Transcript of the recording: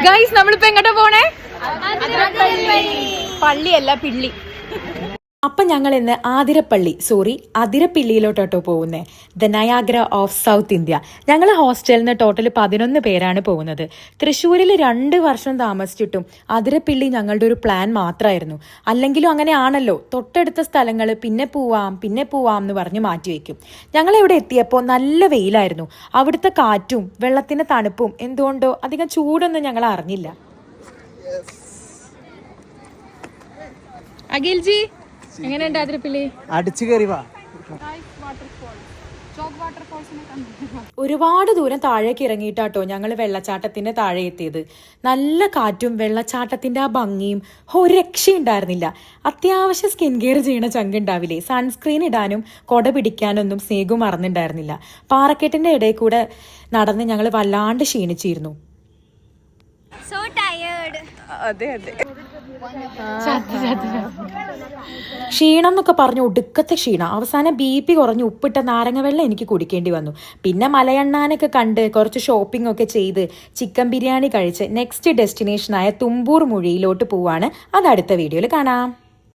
Guys നമ്മളിപ്പോ എങ്ങോട്ടാ പോണേ? പള്ളിയല്ല, പിള്ളി. അപ്പം ഞങ്ങൾ ഇന്ന് അതിരപ്പിള്ളിയിലോട്ടോ പോകുന്നത്. The Niagara of south India. ഞങ്ങൾ ഹോസ്റ്റലിൽ നിന്ന് ടോട്ടൽ 11 പേരാണ് പോകുന്നത്. തൃശ്ശൂരിൽ 2 വർഷം താമസിച്ചിട്ടും അതിരപ്പിള്ളി ഞങ്ങളുടെ ഒരു പ്ലാൻ മാത്രമായിരുന്നു. അല്ലെങ്കിലും അങ്ങനെയാണല്ലോ, തൊട്ടടുത്ത സ്ഥലങ്ങൾ പിന്നെ പോവാം എന്ന് പറഞ്ഞ് മാറ്റിവെക്കും. ഞങ്ങൾ ഇവിടെ എത്തിയപ്പോൾ നല്ല വെയിലായിരുന്നു. അവിടുത്തെ കാറ്റും വെള്ളത്തിന്റെ തണുപ്പും എന്തുകൊണ്ടോ അധികം ചൂടൊന്നും ഞങ്ങൾ അറിഞ്ഞില്ല. അഖിൽജി, എങ്ങനെയുണ്ട് അതിരപ്പിള്ളി? അടിച്ചു കയറി വാ. ഒരുപാട് ദൂരം താഴേക്ക് ഇറങ്ങിയിട്ടാട്ടോ ഞങ്ങൾ വെള്ളച്ചാട്ടത്തിന്റെ താഴെ എത്തിയത്. നല്ല കാറ്റും വെള്ളച്ചാട്ടത്തിന്റെ ആ ഭംഗിയും ഒരു രക്ഷയുണ്ടായിരുന്നില്ല. അത്യാവശ്യം സ്കിൻ കെയർ ചെയ്യണ ചങ്കുണ്ടാവില്ലേ, സൺസ്ക്രീൻ ഇടാനും കൊട പിടിക്കാനൊന്നും സ്നേഹം മറന്നിട്ടുണ്ടായിരുന്നില്ല. പാറക്കെട്ടിന്റെ ഇടയിൽ കൂടെ നടന്ന് ഞങ്ങൾ വല്ലാണ്ട് ക്ഷീണിച്ചിരുന്നു. ക്ഷീണം എന്നൊക്കെ പറഞ്ഞു ഒടുക്കത്തെ ക്ഷീണം. അവസാനം BP കുറഞ്ഞ് ഉപ്പിട്ട നാരങ്ങ വെള്ളം എനിക്ക് കുടിക്കേണ്ടി വന്നു. പിന്നെ മലയണ്ണാനൊക്കെ കണ്ട് കുറച്ച് ഷോപ്പിംഗ് ഒക്കെ ചെയ്ത് ചിക്കൻ ബിരിയാണി കഴിച്ച് നെക്സ്റ്റ് ഡെസ്റ്റിനേഷനായ തുമ്പൂർ മുഴിയിലോട്ട് പോവാണ്. അത് അടുത്ത വീഡിയോയിൽ കാണാം.